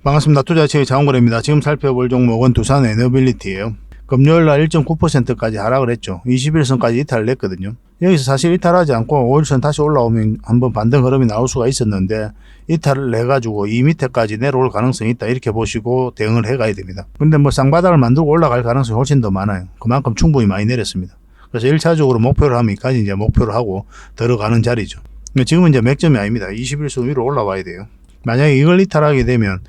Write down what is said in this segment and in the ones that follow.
반갑습니다. 투자체의 장원거래입니다. 지금 살펴볼 종목은 두산 에너빌리티예요. 금요일날 1.9%까지 하락을 했죠. 21선까지 이탈을 냈거든요. 여기서 사실 이탈하지 않고 5일선 다시 올라오면 한번 반등 흐름이 나올 수가 있었는데 이탈을 내가지고 이 밑에까지 내려올 가능성이 있다 이렇게 보시고 대응을 해가야 됩니다. 근데 뭐 쌍바닥을 만들고 올라갈 가능성이 훨씬 더 많아요. 그만큼 충분히 많이 내렸습니다. 그래서 1차적으로 목표를 하면 여기까지 이제 목표를 하고 들어가는 자리죠. 지금은 이제 맥점이 아닙니다. 21선 위로 올라와야 돼요. 만약에 이걸 이탈하게 되면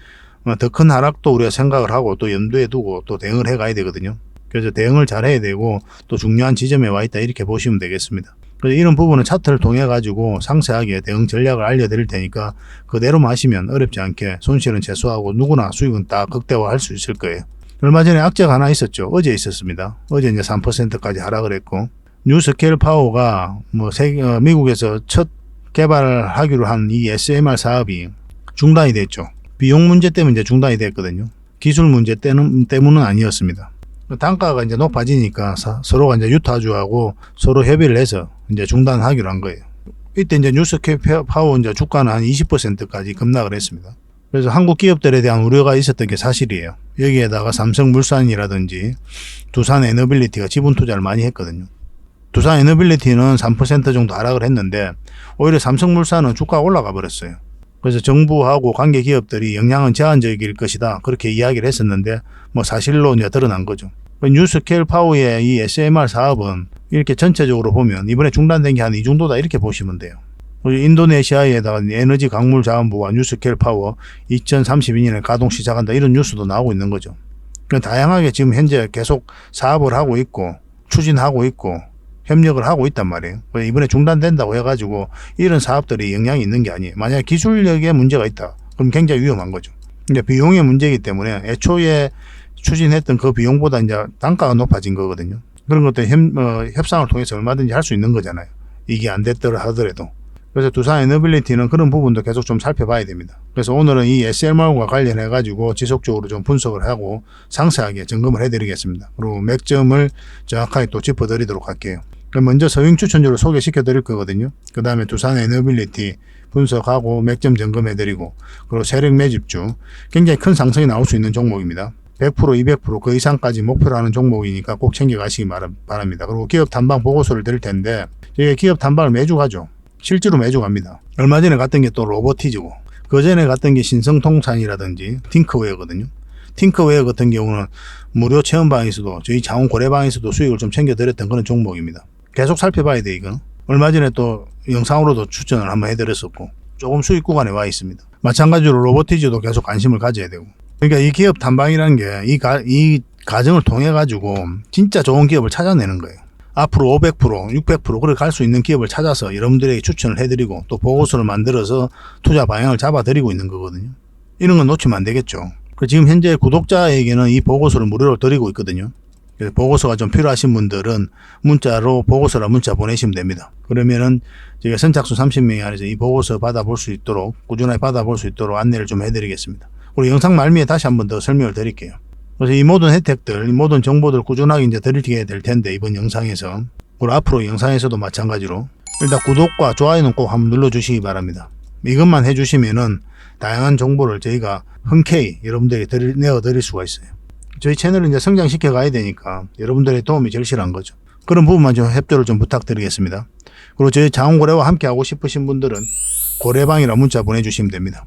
더 큰 하락도 우리가 생각을 하고 또 염두에 두고 또 대응을 해 가야 되거든요. 그래서 대응을 잘 해야 되고 또 중요한 지점에 와 있다 이렇게 보시면 되겠습니다. 그래서 이런 부분은 차트를 통해 가지고 상세하게 대응 전략을 알려드릴 테니까 그대로만 하시면 어렵지 않게 손실은 최소화하고 누구나 수익은 다 극대화할 수 있을 거예요. 얼마 전에 악재가 하나 있었죠. 어제 있었습니다. 어제 이제 3%까지 하락을 했고 뉴스케일 파워가 미국에서 첫 개발하기로 한 이 SMR 사업이 중단이 됐죠. 비용 문제 때문에 이제 중단이 됐거든요. 기술 문제 때문은 아니었습니다. 단가가 이제 높아지니까 서로가 이제 유타주하고 서로 협의를 해서 이제 중단하기로 한 거예요. 이때 이제 뉴스케일 파워 이제 주가는 한 20%까지 급락을 했습니다. 그래서 한국 기업들에 대한 우려가 있었던 게 사실이에요. 여기에다가 삼성물산이라든지 두산 에너빌리티가 지분 투자를 많이 했거든요. 두산 에너빌리티는 3% 정도 하락을 했는데 오히려 삼성물산은 주가가 올라가 버렸어요. 그래서 정부하고 관계 기업들이 영향은 제한적일 것이다. 그렇게 이야기를 했었는데 사실로 이제 드러난 거죠. 뉴스케일 파워의 이 SMR 사업은 이렇게 전체적으로 보면 이번에 중단된 게 한 이 정도다 이렇게 보시면 돼요. 인도네시아에다가 에너지 광물 자원부와 뉴스케일 파워 2032년에 가동 시작한다 이런 뉴스도 나오고 있는 거죠. 다양하게 지금 현재 계속 사업을 하고 있고 추진하고 있고 협력을 하고 있단 말이에요. 이번에 중단된다고 해가지고 이런 사업들이 영향이 있는 게 아니에요. 만약에 기술력에 문제가 있다. 그럼 굉장히 위험한 거죠. 근데 비용의 문제이기 때문에 애초에 추진했던 그 비용보다 이제 단가가 높아진 거거든요. 그런 것들 협상을 통해서 얼마든지 할 수 있는 거잖아요. 이게 안 됐더라 하더라도. 그래서 두산 에너빌리티는 그런 부분도 계속 좀 살펴봐야 됩니다. 그래서 오늘은 이 SMR과 관련해 가지고 지속적으로 좀 분석을 하고 상세하게 점검을 해드리겠습니다. 그리고 맥점을 정확하게 또 짚어드리도록 할게요. 먼저 서윙 추천주를 소개시켜 드릴 거거든요. 그 다음에 두산 에너빌리티 분석하고 맥점 점검해드리고 그리고 세력 매집주 굉장히 큰 상승이 나올 수 있는 종목입니다. 100%, 200% 그 이상까지 목표로 하는 종목이니까 꼭 챙겨가시기 바랍니다. 그리고 기업 탐방 보고서를 드릴 텐데 저희가 기업 탐방을 매주 가죠. 실제로 매주 갑니다. 얼마 전에 갔던 게 또 로보티즈고 그 전에 갔던 게 신성통산이라든지 팅크웨어거든요. 팅크웨어 같은 경우는 무료 체험방에서도 저희 자원 고래방에서도 수익을 좀 챙겨드렸던 그런 종목입니다. 계속 살펴봐야 돼 이건. 얼마 전에 또 영상으로도 추천을 한번 해드렸었고 조금 수익 구간에 와 있습니다. 마찬가지로 로보티즈도 계속 관심을 가져야 되고 그러니까 이 기업 탐방이라는 게 이 과정을 통해 가지고 진짜 좋은 기업을 찾아내는 거예요. 앞으로 500%, 600% 그렇게 갈 수 있는 기업을 찾아서 여러분들에게 추천을 해드리고 또 보고서를 만들어서 투자 방향을 잡아드리고 있는 거거든요. 이런 건 놓치면 안 되겠죠. 지금 현재 구독자에게는 이 보고서를 무료로 드리고 있거든요. 그래서 보고서가 좀 필요하신 분들은 문자로 보고서라 문자 보내시면 됩니다. 그러면은 저희가 선착순 30명이 안에서 이 보고서 받아볼 수 있도록 꾸준하게 받아볼 수 있도록 안내를 좀 해드리겠습니다. 그리고 영상 말미에 다시 한번 더 설명을 드릴게요. 그래서 이 모든 혜택들, 이 모든 정보들 꾸준하게 이제 드리게 될 텐데 이번 영상에서 그리고 앞으로 영상에서도 마찬가지로 일단 구독과 좋아요는 꼭 한번 눌러주시기 바랍니다. 이것만 해주시면은 다양한 정보를 저희가 흔쾌히 여러분들에게 내어드릴 수가 있어요. 저희 채널을 이제 성장시켜 가야 되니까 여러분들의 도움이 절실한 거죠. 그런 부분만 좀 협조를 좀 부탁드리겠습니다. 그리고 저희 자원고래와 함께 하고 싶으신 분들은 고래방이라 문자 보내주시면 됩니다.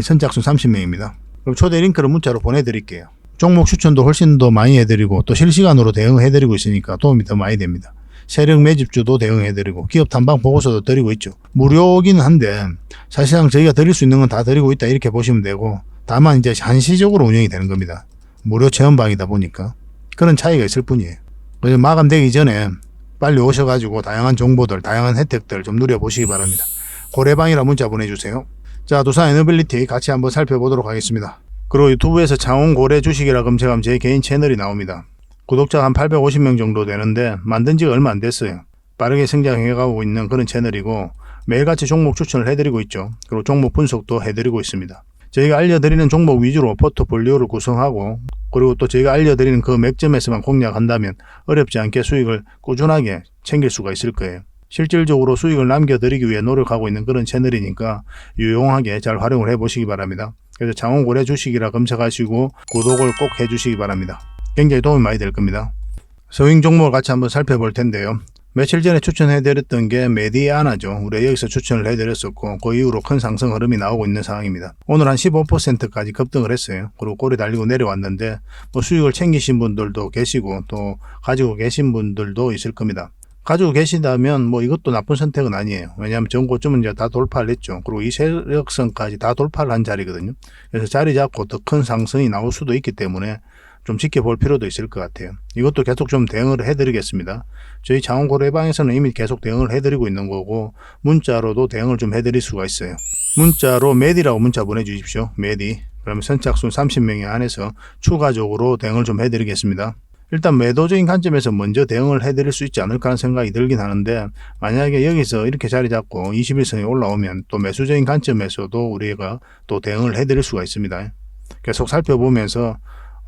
선착순 30명입니다. 그럼 초대 링크를 문자로 보내드릴게요. 종목 추천도 훨씬 더 많이 해드리고 또 실시간으로 대응해드리고 있으니까 도움이 더 많이 됩니다. 세력 매집주도 대응해드리고 기업 탐방 보고서도 드리고 있죠. 무료긴 한데 사실상 저희가 드릴 수 있는 건 다 드리고 있다 이렇게 보시면 되고 다만 이제 한시적으로 운영이 되는 겁니다. 무료 체험방이다 보니까 그런 차이가 있을 뿐이에요. 그래서 마감되기 전에 빨리 오셔가지고 다양한 정보들, 다양한 혜택들 좀 누려보시기 바랍니다. 고래방이라 문자 보내주세요. 자, 두산 에너빌리티 같이 한번 살펴보도록 하겠습니다. 그리고 유튜브에서 장원고래 주식이라 검색하면 제 개인 채널이 나옵니다. 구독자가 한 850명 정도 되는데 만든 지가 얼마 안 됐어요. 빠르게 성장해가고 있는 그런 채널이고 매일같이 종목 추천을 해드리고 있죠. 그리고 종목 분석도 해드리고 있습니다. 저희가 알려드리는 종목 위주로 포트폴리오를 구성하고 그리고 또 저희가 알려드리는 그 맥점에서만 공략한다면 어렵지 않게 수익을 꾸준하게 챙길 수가 있을 거예요. 실질적으로 수익을 남겨드리기 위해 노력하고 있는 그런 채널이니까 유용하게 잘 활용을 해보시기 바랍니다. 그래서 장원고래 주식이라 검색하시고 구독을 꼭 해주시기 바랍니다. 굉장히 도움이 많이 될 겁니다. 서윙 종목을 같이 한번 살펴볼 텐데요. 며칠 전에 추천해드렸던 게 메디아나죠. 우리가 여기서 추천을 해드렸었고 그 이후로 큰 상승 흐름이 나오고 있는 상황입니다. 오늘 한 15%까지 급등을 했어요. 그리고 꼬리 달리고 내려왔는데 뭐 수익을 챙기신 분들도 계시고 또 가지고 계신 분들도 있을 겁니다. 가지고 계시다면 뭐 이것도 나쁜 선택은 아니에요. 왜냐하면 전고점은 이제 다 돌파를 했죠. 그리고 이 세력선까지 다 돌파를 한 자리거든요. 그래서 자리 잡고 더 큰 상승이 나올 수도 있기 때문에 좀 지켜볼 필요도 있을 것 같아요. 이것도 계속 좀 대응을 해드리겠습니다. 저희 장원고래방에서는 이미 계속 대응을 해드리고 있는 거고 문자로도 대응을 좀 해드릴 수가 있어요. 문자로 메디라고 문자 보내주십시오. 메디. 그러면 선착순 30명에 한해서 추가적으로 대응을 좀 해드리겠습니다. 일단 매도적인 관점에서 먼저 대응을 해드릴 수 있지 않을까 하는 생각이 들긴 하는데 만약에 여기서 이렇게 자리 잡고 21선이 올라오면 또 매수적인 관점에서도 우리가 또 대응을 해드릴 수가 있습니다. 계속 살펴보면서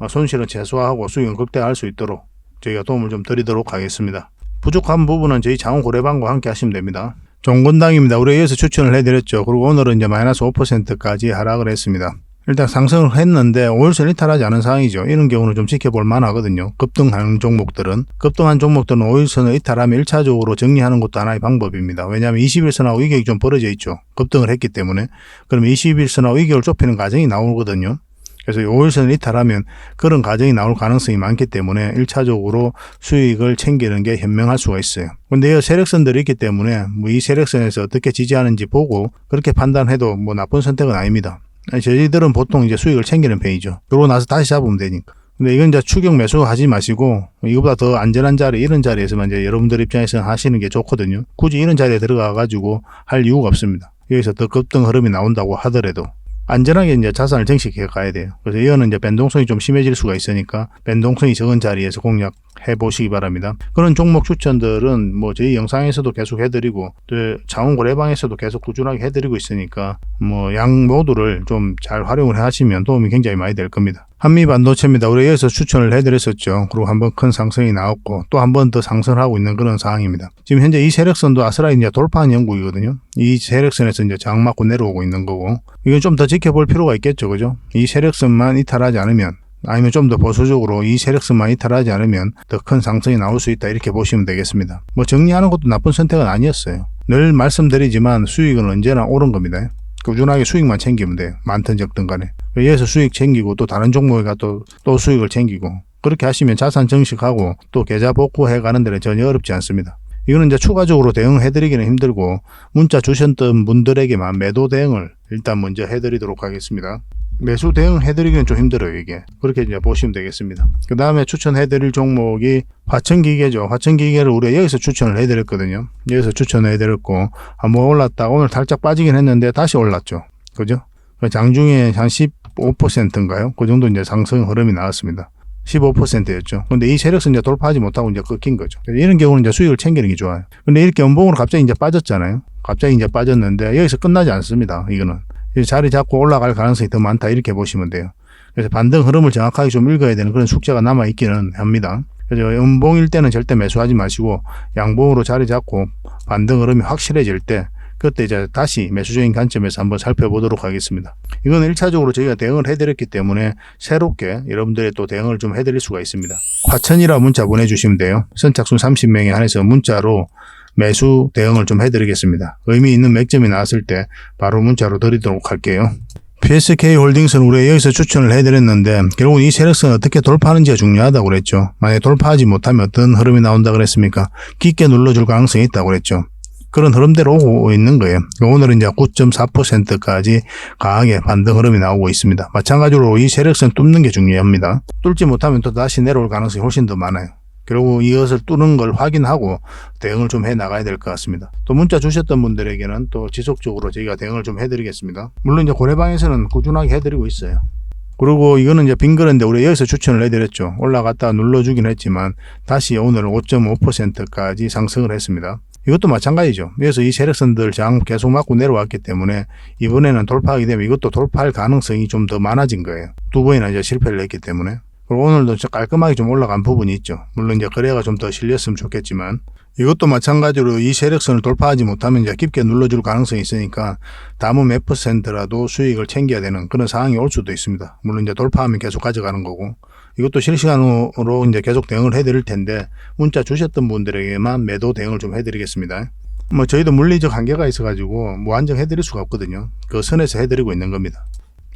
손실은 최소화하고 수익은 극대화할 수 있도록 저희가 도움을 좀 드리도록 하겠습니다. 부족한 부분은 저희 장원고래방과 함께 하시면 됩니다. 종건당입니다. 우리가 여기서 추천을 해드렸죠. 그리고 오늘은 이제 마이너스 5%까지 하락을 했습니다. 일단 상승을 했는데 5일선 이탈하지 않은 상황이죠. 이런 경우는 좀 지켜볼 만하거든요. 급등하는 종목들은 5일선을 이탈하면 1차적으로 정리하는 것도 하나의 방법입니다. 왜냐하면 21선하고 이격이 좀 벌어져 있죠. 급등을 했기 때문에. 그러면 21선하고 이격을 좁히는 과정이 나오거든요. 그래서 5일선을 이탈하면 그런 과정이 나올 가능성이 많기 때문에 1차적으로 수익을 챙기는 게 현명할 수가 있어요. 근데 이 세력선들이 있기 때문에 뭐 이 세력선에서 어떻게 지지하는지 보고 그렇게 판단해도 뭐 나쁜 선택은 아닙니다. 저희들은 보통 이제 수익을 챙기는 편이죠. 그러고 나서 다시 잡으면 되니까. 근데 이건 이제 추격 매수 하지 마시고 이거보다 더 안전한 자리, 이런 자리에서만 이제 여러분들 입장에서 하시는 게 좋거든요. 굳이 이런 자리에 들어가 가지고 할 이유가 없습니다. 여기서 더 급등 흐름이 나온다고 하더라도 안전하게 이제 자산을 정식해 가야 돼요. 그래서 이거는 이제 변동성이 좀 심해질 수가 있으니까 변동성이 적은 자리에서 공략해 보시기 바랍니다. 그런 종목 추천들은 뭐 저희 영상에서도 계속 해드리고 또 장원고래방에서도 계속 꾸준하게 해드리고 있으니까 뭐 양 모두를 좀 잘 활용을 하시면 도움이 굉장히 많이 될 겁니다. 한미반도체입니다. 우리 여기서 추천을 해드렸었죠. 그리고 한번 큰 상승이 나왔고 또 한 번 더 상승을 하고 있는 그런 상황입니다. 지금 현재 이 세력선도 아스라이 이제 돌파한 형국이거든요. 이 세력선에서 이제 장 맞고 내려오고 있는 거고 이건 좀 더 지켜볼 필요가 있겠죠, 그죠? 이 세력선만 이탈하지 않으면 아니면 좀 더 보수적으로 이 세력선만 이탈하지 않으면 더 큰 상승이 나올 수 있다 이렇게 보시면 되겠습니다. 뭐 정리하는 것도 나쁜 선택은 아니었어요. 늘 말씀드리지만 수익은 언제나 옳은 겁니다. 꾸준하게 수익만 챙기면 돼요. 많든 적든 간에. 여기서 수익 챙기고 또 다른 종목에 가 또 수익을 챙기고 그렇게 하시면 자산 정식하고 또 계좌 복구해 가는 데는 전혀 어렵지 않습니다. 이거는 이제 추가적으로 대응해드리기는 힘들고 문자 주셨던 분들에게만 매도 대응을 일단 먼저 해드리도록 하겠습니다. 매수 대응해드리기는 좀 힘들어요, 이게. 그렇게 이제 보시면 되겠습니다. 그 다음에 추천해드릴 종목이 화천기계죠. 화천기계를 우리가 여기서 추천을 해드렸거든요. 여기서 추천을 해드렸고, 한번 올랐다가 오늘 살짝 빠지긴 했는데 다시 올랐죠. 그죠? 장중에 한 15%인가요? 그 정도 이제 상승 흐름이 나왔습니다. 15%였죠. 근데 이 세력선 이제 돌파하지 못하고 이제 꺾인 거죠. 이런 경우는 이제 수익을 챙기는 게 좋아요. 근데 이렇게 연봉으로 갑자기 이제 빠졌잖아요. 갑자기 이제 빠졌는데 여기서 끝나지 않습니다. 이거는. 자리 잡고 올라갈 가능성이 더 많다 이렇게 보시면 돼요. 그래서 반등 흐름을 정확하게 좀 읽어야 되는 그런 숙제가 남아 있기는 합니다. 그래서 연봉일 때는 절대 매수하지 마시고 양봉으로 자리 잡고 반등 흐름이 확실해질 때 그때 이제 다시 매수적인 관점에서 한번 살펴보도록 하겠습니다. 이건 1차적으로 저희가 대응을 해드렸기 때문에 새롭게 여러분들의 또 대응을 좀 해드릴 수가 있습니다. 화천이라 문자 보내주시면 돼요. 선착순 30명에 한해서 문자로 매수 대응을 좀 해드리겠습니다. 의미 있는 맥점이 나왔을 때 바로 문자로 드리도록 할게요. PSK홀딩스는 우리가 여기서 추천을 해드렸는데 결국은 이 세력선을 어떻게 돌파하는지가 중요하다고 그랬죠. 만약에 돌파하지 못하면 어떤 흐름이 나온다 그랬습니까? 깊게 눌러줄 가능성이 있다고 그랬죠. 그런 흐름대로 오고 있는 거예요. 오늘은 이제 9.4%까지 강하게 반등 흐름이 나오고 있습니다. 마찬가지로 이 세력선 뚫는 게 중요합니다. 뚫지 못하면 또 다시 내려올 가능성이 훨씬 더 많아요. 그리고 이것을 뚫는 걸 확인하고 대응을 좀 해 나가야 될 것 같습니다. 또 문자 주셨던 분들에게는 또 지속적으로 저희가 대응을 좀 해드리겠습니다. 물론 이제 고래방에서는 꾸준하게 해드리고 있어요. 그리고 이거는 이제 빈거래인데 우리 여기서 추천을 해드렸죠. 올라갔다 눌러주긴 했지만 다시 오늘 5.5%까지 상승을 했습니다. 이것도 마찬가지죠. 그래서 이 세력선들 장 계속 맞고 내려왔기 때문에 이번에는 돌파하게 되면 이것도 돌파할 가능성이 좀 더 많아진 거예요. 두 번이나 이제 실패를 했기 때문에. 그리고 오늘도 깔끔하게 좀 올라간 부분이 있죠. 물론 이제 거래가 좀 더 실렸으면 좋겠지만 이것도 마찬가지로 이 세력선을 돌파하지 못하면 이제 깊게 눌러줄 가능성이 있으니까 담은 몇 %라도 수익을 챙겨야 되는 그런 상황이 올 수도 있습니다. 물론 이제 돌파하면 계속 가져가는 거고, 이것도 실시간으로 이제 계속 대응을 해드릴 텐데 문자 주셨던 분들에게만 매도 대응을 좀 해드리겠습니다. 뭐 저희도 물리적 한계가 있어가지고 무한정 해드릴 수가 없거든요. 그 선에서 해드리고 있는 겁니다.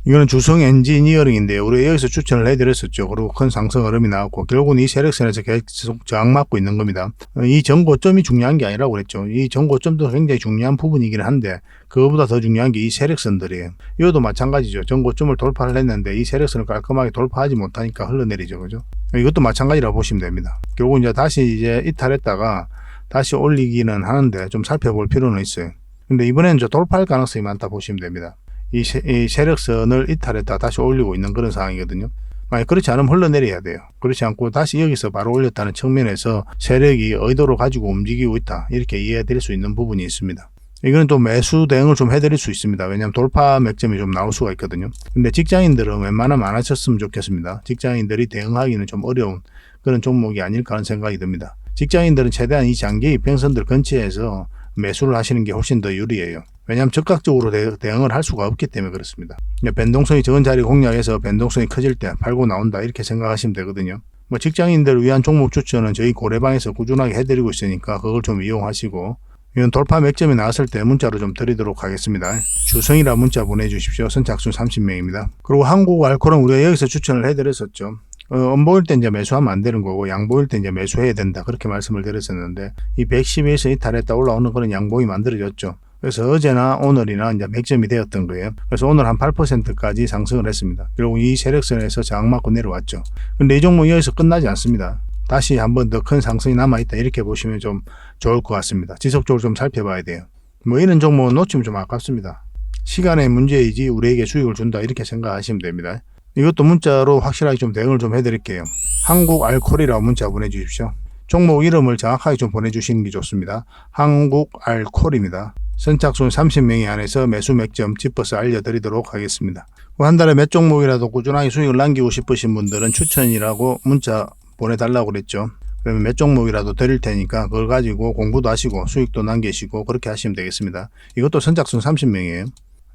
이거는 주성 엔지니어링인데요. 우리 여기서 추천을 해드렸었죠. 그리고 큰 상승 흐름이 나왔고 결국은 이 세력선에서 계속 저항받고 있는 겁니다. 이 전고점이 중요한 게 아니라고 그랬죠. 이 전고점도 굉장히 중요한 부분이긴 한데 그거보다 더 중요한 게 이 세력선들이에요. 이것도 마찬가지죠. 전고점을 돌파를 했는데 이 세력선을 깔끔하게 돌파하지 못하니까 흘러내리죠. 그죠? 이것도 마찬가지라고 보시면 됩니다. 결국 이제 다시 이탈했다가 다시 올리기는 하는데 좀 살펴볼 필요는 있어요. 근데 이번에는 돌파할 가능성이 많다 보시면 됩니다. 이 세력선을 이탈했다 다시 올리고 있는 그런 상황이거든요. 만약 그렇지 않으면 흘러내려야 돼요. 그렇지 않고 다시 여기서 바로 올렸다는 측면에서 세력이 의도를 가지고 움직이고 있다, 이렇게 이해해드릴 수 있는 부분이 있습니다. 이건 또 매수 대응을 좀 해드릴 수 있습니다. 왜냐하면 돌파 맥점이 좀 나올 수가 있거든요. 근데 직장인들은 웬만하면 안 하셨으면 좋겠습니다. 직장인들이 대응하기는 좀 어려운 그런 종목이 아닐까 하는 생각이 듭니다. 직장인들은 최대한 이 장기 이평선들 근처에서 매수를 하시는 게 훨씬 더 유리해요. 왜냐하면 적극적으로 대응을 할 수가 없기 때문에 그렇습니다. 변동성이 적은 자리 공략해서 변동성이 커질 때 팔고 나온다, 이렇게 생각하시면 되거든요. 뭐 직장인들을 위한 종목 추천은 저희 고래방에서 꾸준하게 해드리고 있으니까 그걸 좀 이용하시고, 이건 돌파 맥점이 나왔을 때 문자로 좀 드리도록 하겠습니다. 주성이라 문자 보내주십시오. 선착순 30명입니다. 그리고 한국 알코올은 우리가 여기서 추천을 해드렸었죠. 원 보일 때 이제 매수하면 안 되는 거고 양 보일 때 이제 매수해야 된다, 그렇게 말씀을 드렸었는데 이 112에서 이탈했다 올라오는 그런 양봉이 만들어졌죠. 그래서 어제나 오늘이나 이제 맥점이 되었던 거예요. 그래서 오늘 한 8%까지 상승을 했습니다. 결국 이 세력선에서 저항받고 내려왔죠. 근데 이 종목이 여기서 끝나지 않습니다. 다시 한번 더 큰 상승이 남아있다, 이렇게 보시면 좀 좋을 것 같습니다. 지속적으로 좀 살펴봐야 돼요. 뭐 이런 종목은 놓치면 좀 아깝습니다. 시간의 문제이지 우리에게 수익을 준다, 이렇게 생각하시면 됩니다. 이것도 문자로 확실하게 좀 대응을 좀 해드릴게요. 한국 알콜이라고 문자 보내주십시오. 종목 이름을 정확하게 좀 보내주시는 게 좋습니다. 한국 알콜입니다. 선착순 30명이 안에서 매수 맥점 짚어서 알려드리도록 하겠습니다. 한 달에 몇 종목이라도 꾸준하게 수익을 남기고 싶으신 분들은 추천이라고 문자 보내달라고 그랬죠. 그러면 몇 종목이라도 드릴 테니까 그걸 가지고 공부도 하시고 수익도 남기시고 그렇게 하시면 되겠습니다. 이것도 선착순 30명이에요.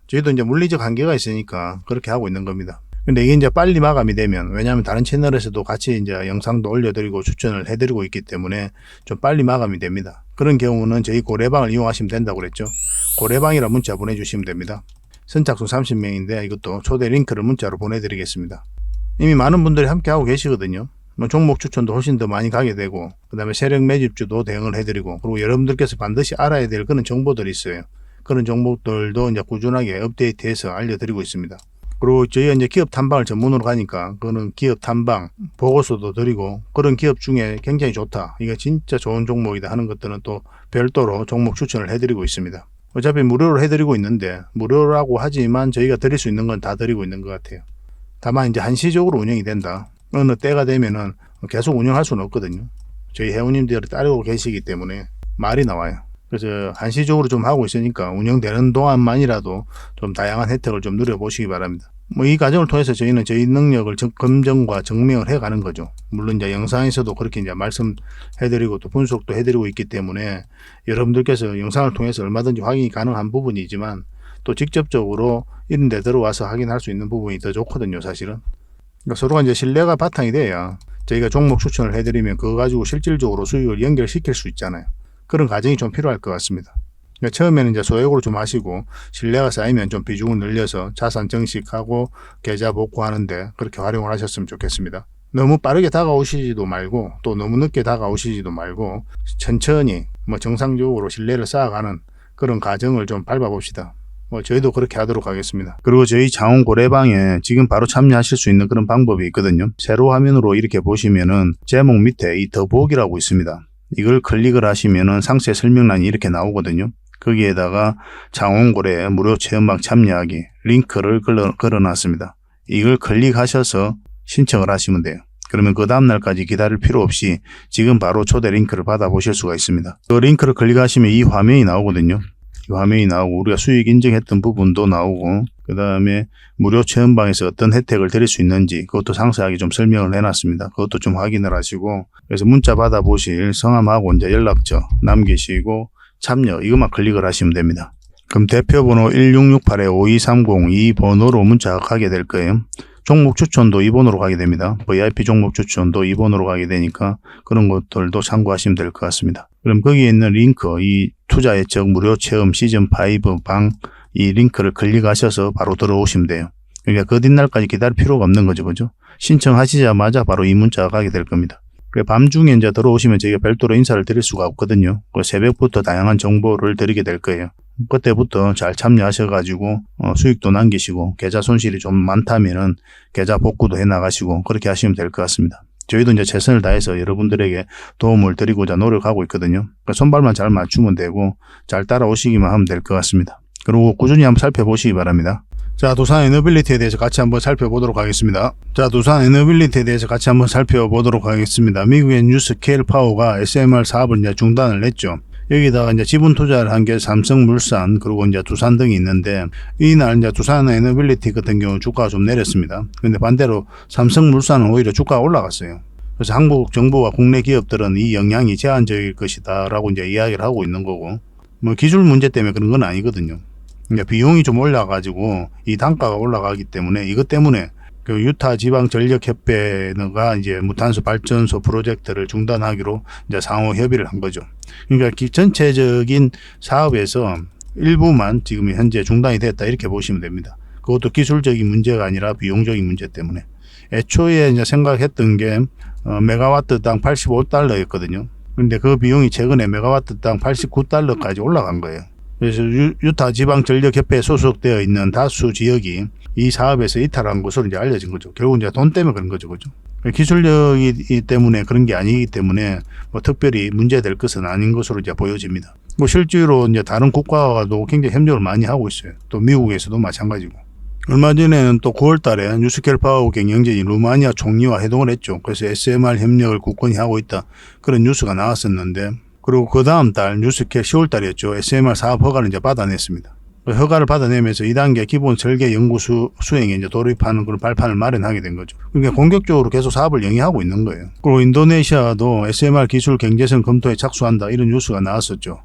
저희도 이제 물리적 한계가 있으니까 그렇게 하고 있는 겁니다. 근데 이게 이제 빨리 마감이 되면, 왜냐하면 다른 채널에서도 같이 이제 영상도 올려드리고 추천을 해드리고 있기 때문에 좀 빨리 마감이 됩니다. 그런 경우는 저희 고래방을 이용하시면 된다고 그랬죠. 고래방이라 문자 보내주시면 됩니다. 선착순 30명인데 이것도 초대 링크를 문자로 보내드리겠습니다. 이미 많은 분들이 함께 하고 계시거든요. 뭐 종목 추천도 훨씬 더 많이 가게 되고, 그 다음에 세력 매집주도 대응을 해드리고, 그리고 여러분들께서 반드시 알아야 될 그런 정보들이 있어요. 그런 정보들도 이제 꾸준하게 업데이트해서 알려드리고 있습니다. 그리고 저희가 이제 기업 탐방을 전문으로 가니까 그거는 기업 탐방 보고서도 드리고, 그런 기업 중에 굉장히 좋다, 이거 진짜 좋은 종목이다 하는 것들은 또 별도로 종목 추천을 해드리고 있습니다. 어차피 무료로 해드리고 있는데, 무료라고 하지만 저희가 드릴 수 있는 건 다 드리고 있는 것 같아요. 다만 이제 한시적으로 운영이 된다, 어느 때가 되면은 계속 운영할 수는 없거든요. 저희 회원님들이 따르고 계시기 때문에 말이 나와요. 그래서 한시적으로 좀 하고 있으니까 운영되는 동안만이라도 좀 다양한 혜택을 좀 누려보시기 바랍니다. 뭐 이 과정을 통해서 저희는 저희 능력을 검증과 증명을 해가는 거죠. 물론 이제 영상에서도 그렇게 이제 말씀해드리고 또 분석도 해드리고 있기 때문에 여러분들께서 영상을 통해서 얼마든지 확인이 가능한 부분이지만, 또 직접적으로 이런 데 들어와서 확인할 수 있는 부분이 더 좋거든요, 사실은. 그러니까 서로가 이제 신뢰가 바탕이 돼야 저희가 종목 추천을 해드리면 그거 가지고 실질적으로 수익을 연결시킬 수 있잖아요. 그런 과정이 좀 필요할 것 같습니다. 그러니까 처음에는 이제 소액으로 좀 하시고 신뢰가 쌓이면 좀 비중을 늘려서 자산 증식하고 계좌 복구하는데 그렇게 활용을 하셨으면 좋겠습니다. 너무 빠르게 다가오시지도 말고 또 너무 늦게 다가오시지도 말고 천천히 뭐 정상적으로 신뢰를 쌓아가는 그런 과정을 좀 밟아봅시다. 뭐 저희도 그렇게 하도록 하겠습니다. 그리고 저희 장원 고래방에 지금 바로 참여하실 수 있는 그런 방법이 있거든요. 세로 화면으로 이렇게 보시면은 제목 밑에 이 더보기라고 있습니다. 이걸 클릭을 하시면은 상세 설명란이 이렇게 나오거든요. 거기에다가 장원고래 무료 체험방 참여하기 링크를 걸어놨습니다. 이걸 클릭하셔서 신청을 하시면 돼요. 그러면 그 다음날까지 기다릴 필요 없이 지금 바로 초대 링크를 받아보실 수가 있습니다. 그 링크를 클릭하시면 이 화면이 나오거든요. 화면이 나오고 우리가 수익 인증했던 부분도 나오고 그 다음에 무료 체험방에서 어떤 혜택을 드릴 수 있는지 그것도 상세하게 좀 설명을 해놨습니다. 그것도 좀 확인을 하시고 그래서 문자 받아보실 성함하고 이제 연락처 남기시고 참여 이것만 클릭을 하시면 됩니다. 그럼 대표번호 1668-5230 이 번호로 문자가 가게 될 거예요. 종목 추천도 이 번호로 가게 됩니다. VIP 종목 추천도 이 번호로 가게 되니까 그런 것들도 참고하시면 될 것 같습니다. 그럼 거기에 있는 링크 이 투자 예측 무료 체험 시즌5 방 이 링크를 클릭하셔서 바로 들어오시면 돼요. 그러니까 그 뒷날까지 기다릴 필요가 없는 거죠. 그죠? 신청하시자마자 바로 이 문자가 가게 될 겁니다. 밤중에 이제 들어오시면 저희가 별도로 인사를 드릴 수가 없거든요. 새벽부터 다양한 정보를 드리게 될 거예요. 그때부터 잘 참여하셔가지고 수익도 남기시고 계좌 손실이 좀 많다면은 계좌 복구도 해 나가시고 그렇게 하시면 될 것 같습니다. 저희도 이제 최선을 다해서 여러분들에게 도움을 드리고자 노력하고 있거든요. 손발만 잘 맞추면 되고 잘 따라오시기만 하면 될 것 같습니다. 그리고 꾸준히 한번 살펴보시기 바랍니다. 자, 두산 에너빌리티에 대해서 같이 한번 살펴보도록 하겠습니다. 자, 두산 에너빌리티에 대해서 같이 한번 살펴보도록 하겠습니다. 미국의 뉴스케일 파워가 SMR 사업을 이제 중단을 했죠. 여기다가 이제 지분 투자를 한 게 삼성물산 그리고 이제 두산 등이 있는데 이날 이제 두산 에너빌리티 같은 경우 주가가 좀 내렸습니다. 근데 반대로 삼성물산은 오히려 주가가 올라갔어요. 그래서 한국 정부와 국내 기업들은 이 영향이 제한적일 것이다라고 이제 이야기를 하고 있는 거고 뭐 기술 문제 때문에 그런 건 아니거든요. 그러니까 비용이 좀 올라가지고 이 단가가 올라가기 때문에 이것 때문에 그 유타 지방 전력 협회가 이제 무탄소 발전소 프로젝트를 중단하기로 이제 상호 협의를 한 거죠. 그러니까 전체적인 사업에서 일부만 지금 현재 중단이 됐다 이렇게 보시면 됩니다. 그것도 기술적인 문제가 아니라 비용적인 문제 때문에 애초에 이제 생각했던 게 메가와트당 85달러였거든요. 근데 그 비용이 최근에 메가와트당 89달러까지 올라간 거예요. 그래서 유타 지방전력협회에 소속되어 있는 다수 지역이 이 사업에서 이탈한 것으로 이제 알려진 거죠. 결국 이제 돈 때문에 그런 거죠. 그죠? 기술력이 때문에 그런 게 아니기 때문에 뭐 특별히 문제될 것은 아닌 것으로 이제 보여집니다. 뭐 실제로 이제 다른 국가와도 굉장히 협력을 많이 하고 있어요. 또 미국에서도 마찬가지고. 얼마 전에는 또 9월 달에 뉴스케일 파워 경영진이 루마니아 총리와 회동을 했죠. 그래서 SMR 협력을 굳건히 하고 있다. 그런 뉴스가 나왔었는데 그리고 그 다음 달 뉴스케일 10월 달이었죠. SMR 사업 허가를 이제 받아냈습니다. 허가를 받아내면서 2단계 기본 설계 연구 수행에 이제 돌입하는 그런 발판을 마련하게 된 거죠. 그러니까 공격적으로 계속 사업을 영위하고 있는 거예요. 그리고 인도네시아도 SMR 기술 경제성 검토에 착수한다 이런 뉴스가 나왔었죠.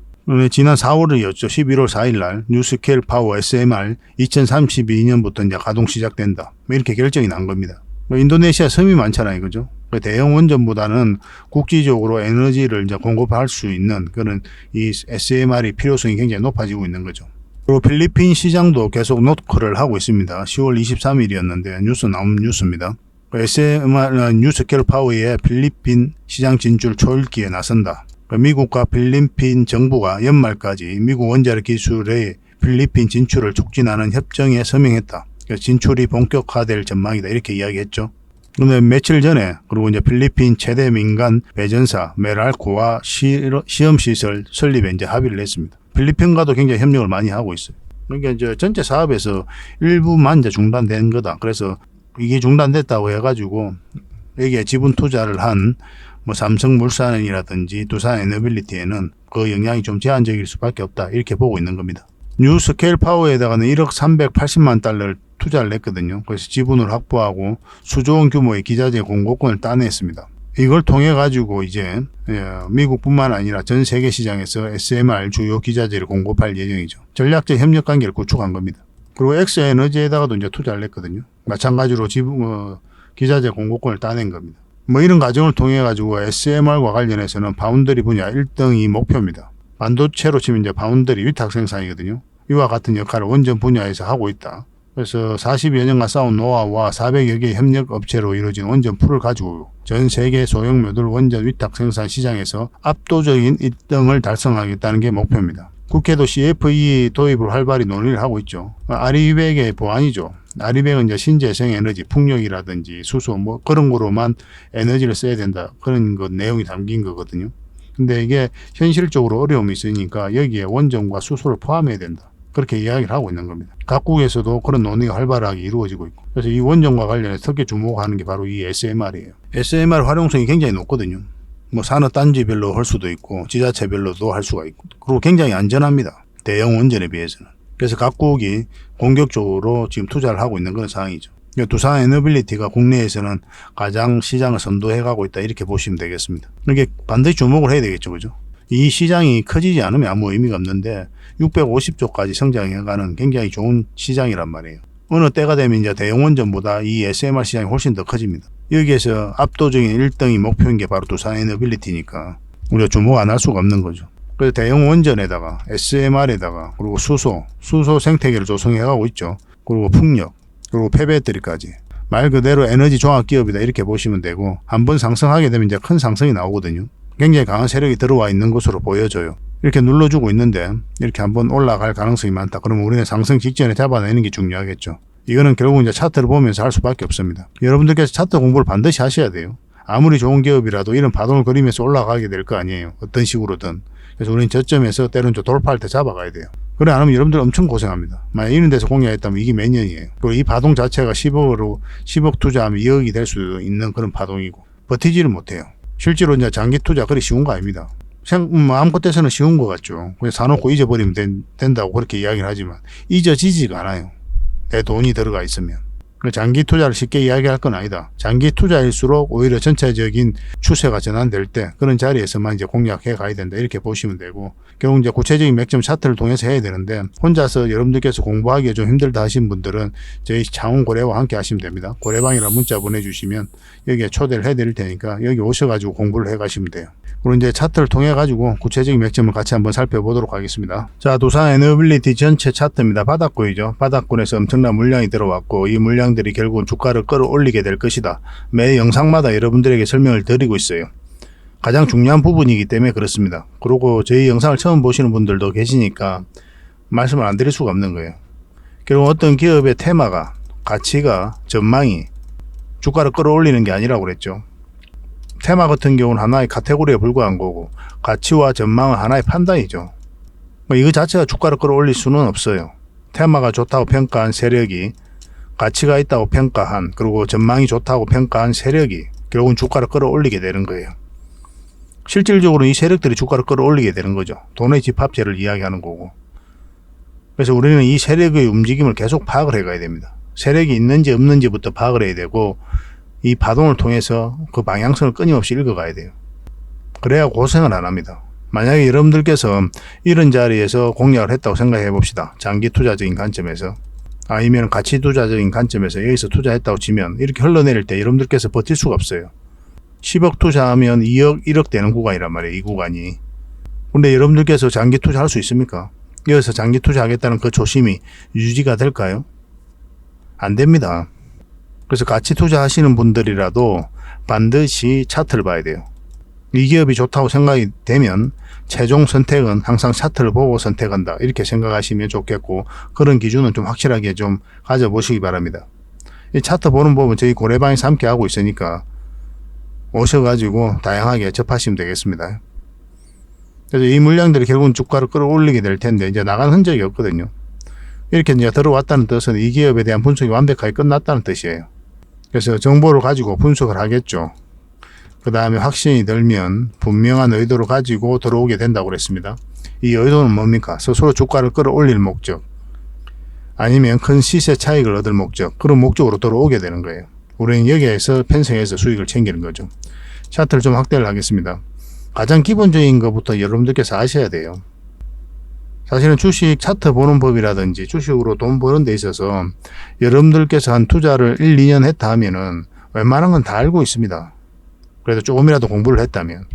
지난 4월이었죠. 11월 4일 날 뉴스케일 파워 SMR 2032년부터 이제 가동 시작된다. 이렇게 결정이 난 겁니다. 인도네시아 섬이 많잖아요. 그죠? 대형 원전보다는 국지적으로 에너지를 이제 공급할 수 있는 그런 이 SMR이 필요성이 굉장히 높아지고 있는 거죠. 그리고 필리핀 시장도 계속 노크를 하고 있습니다. 10월 23일이었는데 뉴스 나온 뉴스입니다. SMR 뉴스케일 파워의 필리핀 시장 진출 초읽기에 나선다. 미국과 필리핀 정부가 연말까지 미국 원자력 기술의 필리핀 진출을 촉진하는 협정에 서명했다. 진출이 본격화될 전망이다. 이렇게 이야기했죠. 그런데 며칠 전에 그리고 이제 필리핀 최대 민간 배전사 메랄코와 시험시설 설립에 이제 합의를 했습니다. 필리핀과도 굉장히 협력을 많이 하고 있어요. 그러니까 이제 전체 사업에서 일부만 이제 중단된 거다. 그래서 이게 중단됐다고 해가지고 여기에 지분 투자를 한 뭐 삼성물산이라든지 두산 에너빌리티에는 그 영향이 좀 제한적일 수밖에 없다. 이렇게 보고 있는 겁니다. 뉴스케일 파워에다가는 1억 380만 달러를 투자를 했거든요. 그래서 지분을 확보하고 수조원 규모의 기자재 공급권을 따냈습니다. 이걸 통해 가지고 이제 미국뿐만 아니라 전 세계 시장에서 SMR 주요 기자재를 공급할 예정이죠. 전략적 협력 관계를 구축한 겁니다. 그리고 엑스에너지에다가도 이제 투자를 했거든요. 마찬가지로 기자재 공급권을 따낸 겁니다. 뭐 이런 과정을 통해 가지고 SMR과 관련해서는 바운더리 분야 1등이 목표입니다. 반도체로 치면 이제 바운더리 위탁 생산이거든요. 이와 같은 역할을 원전 분야에서 하고 있다. 그래서 40여 년간 쌓은 노하우와 400여 개의 협력 업체로 이루어진 원전 풀을 가지고 전 세계 소형 모듈 원전 위탁 생산 시장에서 압도적인 1등을 달성하겠다는 게 목표입니다. 국회도 CFE 도입을 활발히 논의를 하고 있죠. 아리백의 보완이죠. 아리백은 이제 신재생 에너지, 풍력이라든지 수소 뭐 그런 거로만 에너지를 써야 된다. 그런 거 내용이 담긴 거거든요. 근데 이게 현실적으로 어려움이 있으니까 여기에 원전과 수소를 포함해야 된다. 그렇게 이야기를 하고 있는 겁니다. 각국에서도 그런 논의가 활발하게 이루어지고 있고. 그래서 이 원전과 관련해서 특히 주목하는 게 바로 이 SMR이에요. SMR 활용성이 굉장히 높거든요. 뭐 산업 단지별로 할 수도 있고 지자체별로도 할 수가 있고. 그리고 굉장히 안전합니다. 대형 원전에 비해서는. 그래서 각국이 공격적으로 지금 투자를 하고 있는 그런 상황이죠. 두산 에너빌리티가 국내에서는 가장 시장을 선도해가고 있다 이렇게 보시면 되겠습니다. 이게 반드시 주목을 해야 되겠죠, 그죠? 이 시장이 커지지 않으면 아무 의미가 없는데 650조까지 성장해가는 굉장히 좋은 시장이란 말이에요. 어느 때가 되면 이제 대형 원전보다 이 SMR 시장이 훨씬 더 커집니다. 여기에서 압도적인 1등이 목표인 게 바로 두산 에너빌리티니까 우리가 주목 안 할 수가 없는 거죠. 그래서 대형 원전에다가 SMR에다가 그리고 수소 생태계를 조성해가고 있죠. 그리고 풍력, 그리고 폐배터리까지. 말 그대로 에너지 종합 기업이다 이렇게 보시면 되고, 한번 상승하게 되면 이제 큰 상승이 나오거든요. 굉장히 강한 세력이 들어와 있는 것으로 보여져요. 이렇게 눌러주고 있는데 이렇게 한번 올라갈 가능성이 많다. 그러면 우리는 상승 직전에 잡아내는 게 중요하겠죠. 이거는 결국 이제 차트를 보면서 할 수밖에 없습니다. 여러분들께서 차트 공부를 반드시 하셔야 돼요. 아무리 좋은 기업이라도 이런 파동을 그리면서 올라가게 될 거 아니에요. 어떤 식으로든. 그래서 우리는 저점에서 때로는 좀 돌파할 때 잡아가야 돼요. 그래 안 하면 여러분들 엄청 고생합니다. 만약 이런 데서 공략했다면 이게 몇 년이에요. 그리고 이 파동 자체가 10억 투자하면 2억이 될 수도 있는 그런 파동이고 버티지를 못해요. 실제로 이제 장기 투자 그리 쉬운 거 아닙니다. 마음 끝에서는 쉬운 것 같죠. 그냥 사놓고 잊어버리면 된다고 그렇게 이야기를 하지만 잊어지지가 않아요. 내 돈이 들어가 있으면. 장기 투자를 쉽게 이야기할 건 아니다. 장기 투자일수록 오히려 전체적인 추세가 전환될 때 그런 자리에서만 이제 공략해 가야 된다. 이렇게 보시면 되고, 결국 이제 구체적인 맥점 차트를 통해서 해야 되는데, 혼자서 여러분들께서 공부하기에 좀 힘들다 하신 분들은 저희 창원 고래와 함께 하시면 됩니다. 고래방이라는 문자 보내주시면 여기에 초대를 해드릴 테니까 여기 오셔가지고 공부를 해 가시면 돼요. 그리고 이제 차트를 통해 가지고 구체적인 맥점을 같이 한번 살펴보도록 하겠습니다. 자, 두산 에너빌리티 전체 차트입니다. 바닥권이죠. 바닥권에서 엄청난 물량이 들어왔고, 이 물량들이 결국은 주가를 끌어올리게 될 것이다. 매 영상마다 여러분들에게 설명을 드리고 있어요. 가장 중요한 부분이기 때문에 그렇습니다. 그리고 저희 영상을 처음 보시는 분들도 계시니까 말씀을 안 드릴 수가 없는 거예요. 결국 어떤 기업의 테마가, 가치가, 전망이 주가를 끌어올리는 게 아니라고 그랬죠. 테마 같은 경우는 하나의 카테고리에 불과한 거고, 가치와 전망은 하나의 판단이죠. 이거 자체가 주가를 끌어올릴 수는 없어요. 테마가 좋다고 평가한 세력이, 가치가 있다고 평가한, 그리고 전망이 좋다고 평가한 세력이 결국은 주가를 끌어올리게 되는 거예요. 실질적으로 이 세력들이 주가를 끌어올리게 되는 거죠. 돈의 집합체를 이야기하는 거고. 그래서 우리는 이 세력의 움직임을 계속 파악을 해가야 됩니다. 세력이 있는지 없는지부터 파악을 해야 되고, 이 파동을 통해서 그 방향성을 끊임없이 읽어가야 돼요. 그래야 고생을 안 합니다. 만약에 여러분들께서 이런 자리에서 공략을 했다고 생각해 봅시다. 장기 투자적인 관점에서. 아니면 가치 투자적인 관점에서 여기서 투자했다고 치면 이렇게 흘러내릴 때 여러분들께서 버틸 수가 없어요. 10억 투자하면 2억, 1억 되는 구간이란 말이에요. 이 구간이. 근데 여러분들께서 장기 투자할 수 있습니까? 여기서 장기 투자하겠다는 그 초심이 유지가 될까요? 안 됩니다. 그래서 가치 투자하시는 분들이라도 반드시 차트를 봐야 돼요. 이 기업이 좋다고 생각이 되면 최종 선택은 항상 차트를 보고 선택한다. 이렇게 생각하시면 좋겠고, 그런 기준은 좀 확실하게 좀 가져보시기 바랍니다. 이 차트 보는 법은 저희 고래방에서 함께 하고 있으니까 오셔가지고 다양하게 접하시면 되겠습니다. 그래서 이 물량들이 결국은 주가를 끌어올리게 될 텐데 이제 나간 흔적이 없거든요. 이렇게 이제 들어왔다는 뜻은 이 기업에 대한 분석이 완벽하게 끝났다는 뜻이에요. 그래서 정보를 가지고 분석을 하겠죠. 그 다음에 확신이 들면 분명한 의도를 가지고 들어오게 된다고 그랬습니다. 이 의도는 뭡니까? 스스로 주가를 끌어올릴 목적, 아니면 큰 시세 차익을 얻을 목적, 그런 목적으로 들어오게 되는 거예요. 우리는 여기에서 편성해서 수익을 챙기는 거죠. 차트를 좀 확대를 하겠습니다. 가장 기본적인 것부터 여러분들께서 아셔야 돼요. 사실은 주식 차트 보는 법이라든지 주식으로 돈 버는 데 있어서 여러분들께서 한 투자를 1, 2년 했다 하면은 웬만한 건 다 알고 있습니다. 그래도 조금이라도 공부를 했다면.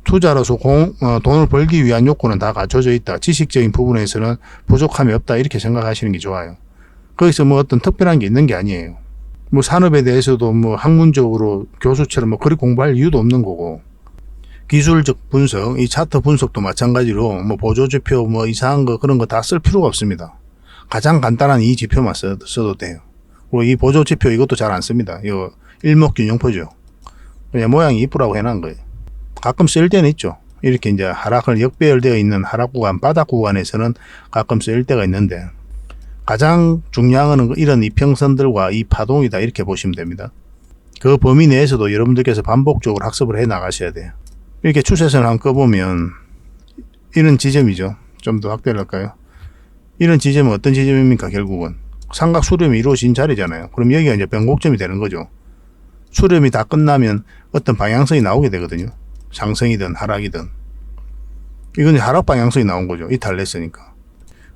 투자로서 돈을 벌기 위한 요건은 다 갖춰져 있다. 지식적인 부분에서는 부족함이 없다. 이렇게 생각하시는 게 좋아요. 거기서 뭐 어떤 특별한 게 있는 게 아니에요. 뭐 산업에 대해서도 뭐 학문적으로 교수처럼 그리 공부할 이유도 없는 거고, 기술적 분석, 이 차트 분석도 마찬가지로 뭐 보조지표 뭐 이상한 거 그런 거 다 쓸 필요가 없습니다. 가장 간단한 이 지표만 써도 돼요. 그리고 이 보조지표 이것도 잘 안 씁니다. 이거 일목균형표죠. 그냥 모양이 이쁘라고 해놓은 거예요. 가끔 쓸 때는 있죠. 이렇게 이제 하락을 역배열되어 있는 하락 구간, 바닥 구간에서는 가끔 쓸 때가 있는데, 가장 중요한 건 이런 이평선들과 이 파동이다. 이렇게 보시면 됩니다. 그 범위 내에서도 여러분들께서 반복적으로 학습을 해 나가셔야 돼요. 이렇게 추세선을 한번 꺼보면 이런 지점이죠. 좀 더 확대를 할까요? 이런 지점은 어떤 지점입니까? 결국은 삼각 수렴이 이루어진 자리잖아요. 그럼 여기가 이제 변곡점이 되는 거죠. 수렴이 다 끝나면 어떤 방향성이 나오게 되거든요. 상승이든 하락이든. 이건 하락 방향성이 나온 거죠. 이탈했으니까.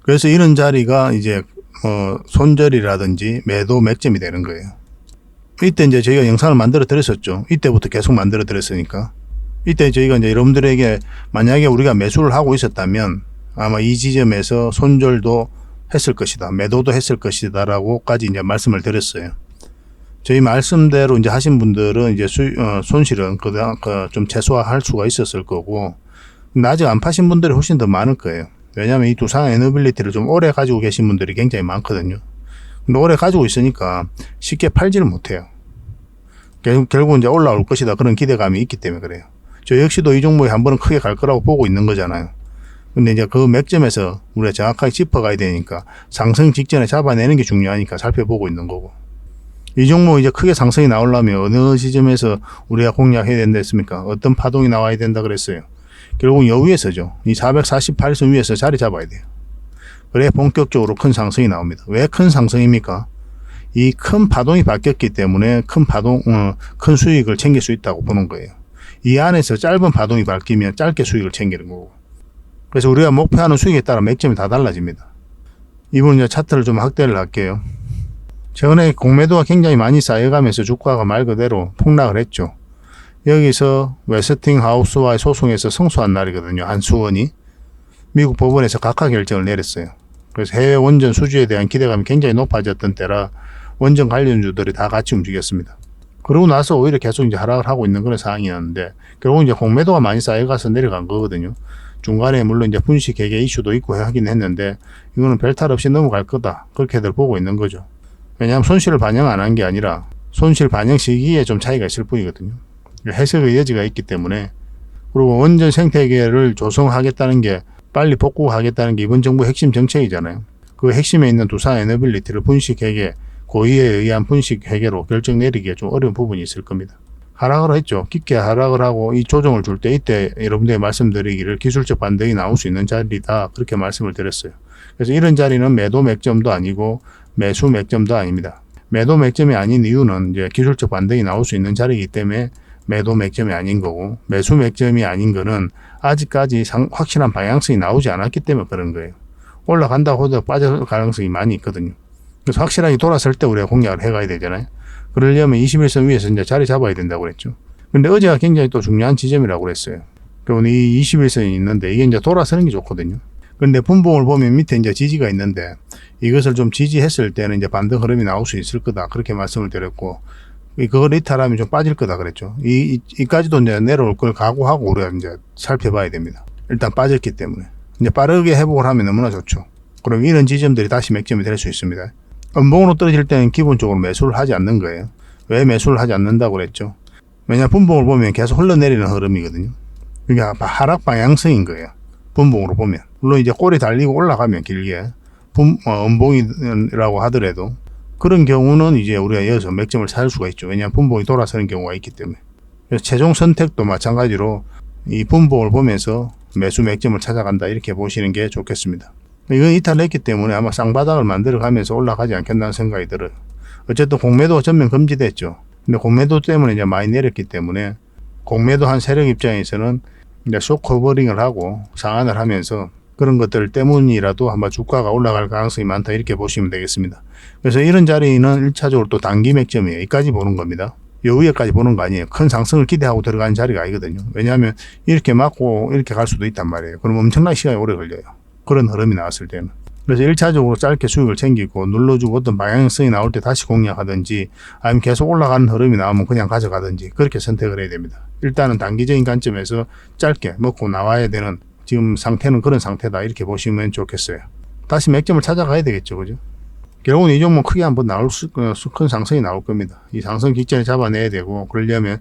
그래서 이런 자리가 이제 손절이라든지 매도 맥점이 되는 거예요. 이때 이제 저희가 영상을 만들어 드렸었죠. 이때부터 계속 만들어 드렸으니까. 이때 저희가 이제 여러분들에게 만약에 우리가 매수를 하고 있었다면 아마 이 지점에서 손절도 했을 것이다. 매도도 했을 것이다. 라고까지 이제 말씀을 드렸어요. 저희 말씀대로 이제 하신 분들은 이제 손실은 좀 최소화할 수가 있었을 거고, 근데 아직 안 파신 분들이 훨씬 더 많을 거예요. 왜냐하면 이 두산 에너빌리티를 좀 오래 가지고 계신 분들이 굉장히 많거든요. 근데 오래 가지고 있으니까 쉽게 팔지를 못해요. 결국 이제 올라올 것이다. 그런 기대감이 있기 때문에 그래요. 저 역시도 이 종목이 한 번은 크게 갈 거라고 보고 있는 거잖아요. 근데 이제 그 맥점에서 우리가 정확하게 짚어가야 되니까 상승 직전에 잡아내는 게 중요하니까 살펴보고 있는 거고. 이 종목 이제 크게 상승이 나오려면 어느 지점에서 우리가 공략해야 된다 했습니까? 어떤 파동이 나와야 된다 그랬어요. 결국은 여 위에서죠. 이 448선 위에서 자리 잡아야 돼요. 그래야 본격적으로 큰 상승이 나옵니다. 왜 큰 상승입니까? 이 큰 파동이 바뀌었기 때문에 큰 수익을 챙길 수 있다고 보는 거예요. 이 안에서 짧은 파동이 바뀌면 짧게 수익을 챙기는 거고. 그래서 우리가 목표하는 수익에 따라 맥점이 다 달라집니다. 이번 이제 차트를 좀 확대를 할게요. 최근에 공매도가 굉장히 많이 쌓여가면서 주가가 말 그대로 폭락을 했죠. 여기서 웨스팅하우스와의 소송에서 승소한 날이거든요. 한수원이 미국 법원에서 각하 결정을 내렸어요. 그래서 해외 원전 수주에 대한 기대감이 굉장히 높아졌던 때라 원전 관련주들이 다 같이 움직였습니다. 그러고 나서 오히려 계속 이제 하락을 하고 있는 그런 상황이었는데, 결국 이제 공매도가 많이 쌓여가서 내려간 거거든요. 중간에 물론 이제 분식 개개 이슈도 있고 하긴 했는데, 이거는 별탈 없이 넘어갈 거다. 그렇게들 보고 있는 거죠. 왜냐하면 손실을 반영 안 한 게 아니라 손실 반영 시기에 좀 차이가 있을 뿐이거든요. 해석의 여지가 있기 때문에. 그리고 원전 생태계를 조성하겠다는 게, 빨리 복구하겠다는 게 이번 정부의 핵심 정책이잖아요. 그 핵심에 있는 두산 에너빌리티를 분식 회계, 고의에 의한 분식 회계로 결정 내리기에 좀 어려운 부분이 있을 겁니다. 하락을 했죠. 깊게 하락을 하고 이 조정을 줄 때 이때 여러분들이 말씀드리기를 기술적 반등이 나올 수 있는 자리다. 그렇게 말씀을 드렸어요. 그래서 이런 자리는 매도 맥점도 아니고 매수 맥점도 아닙니다. 매도 맥점이 아닌 이유는 이제 기술적 반등이 나올 수 있는 자리이기 때문에 매도 맥점이 아닌 거고, 매수 맥점이 아닌 거는 아직까지 확실한 방향성이 나오지 않았기 때문에 그런 거예요. 올라간다고 해도 빠질 가능성이 많이 있거든요. 그래서 확실하게 돌아설 때 우리가 공략을 해가야 되잖아요. 그러려면 21선 위에서 이제 자리 잡아야 된다고 그랬죠. 근데 어제가 굉장히 또 중요한 지점이라고 그랬어요. 그러면 이 21선이 있는데 이게 이제 돌아서는 게 좋거든요. 근데 분봉을 보면 밑에 이제 지지가 있는데, 이것을 좀 지지했을 때는 이제 반등 흐름이 나올 수 있을 거다. 그렇게 말씀을 드렸고, 그걸 이탈하면 좀 빠질 거다 그랬죠. 이까지도 이제 내려올 걸 각오하고 우리가 이제 살펴봐야 됩니다. 일단 빠졌기 때문에. 이제 빠르게 회복을 하면 너무나 좋죠. 그럼 이런 지점들이 다시 맥점이 될 수 있습니다. 음봉으로 떨어질 때는 기본적으로 매수를 하지 않는 거예요. 왜 매수를 하지 않는다고 그랬죠? 왜냐, 분봉을 보면 계속 흘러내리는 흐름이거든요. 이게 하락 방향성인 거예요. 분봉으로 보면. 물론 이제 꼬리 달리고 올라가면 길게 음봉이라고 하더라도 그런 경우는 이제 우리가 여기서 맥점을 찾을 수가 있죠. 왜냐하면 분봉이 돌아서는 경우가 있기 때문에. 그래서 최종 선택도 마찬가지로 이 분봉을 보면서 매수 맥점을 찾아간다, 이렇게 보시는 게 좋겠습니다. 이건 이탈했기 때문에 아마 쌍바닥을 만들어가면서 올라가지 않겠다는 생각이 들어요. 어쨌든 공매도가 전면 금지됐죠. 근데 공매도 때문에 이제 많이 내렸기 때문에 공매도 한 세력 입장에서는 이제 숏 커버링을 하고 상한을 하면서 그런 것들 때문이라도 아마 주가가 올라갈 가능성이 많다, 이렇게 보시면 되겠습니다. 그래서 이런 자리는 1차적으로 또 단기 맥점이에요. 여기까지 보는 겁니다. 요 위에까지 보는 거 아니에요. 큰 상승을 기대하고 들어가는 자리가 아니거든요. 왜냐하면 이렇게 맞고 이렇게 갈 수도 있단 말이에요. 그럼 엄청나게 시간이 오래 걸려요. 그런 흐름이 나왔을 때는. 그래서 1차적으로 짧게 수익을 챙기고 눌러주고 어떤 방향성이 나올 때 다시 공략하든지, 아니면 계속 올라가는 흐름이 나오면 그냥 가져가든지, 그렇게 선택을 해야 됩니다. 일단은 단기적인 관점에서 짧게 먹고 나와야 되는 지금 상태는 그런 상태다, 이렇게 보시면 좋겠어요. 다시 맥점을 찾아가야 되겠죠. 그죠? 결국은 이 종목 크게 한번 큰 상승이 나올 겁니다. 이 상승 직전에 잡아내야 되고, 그러려면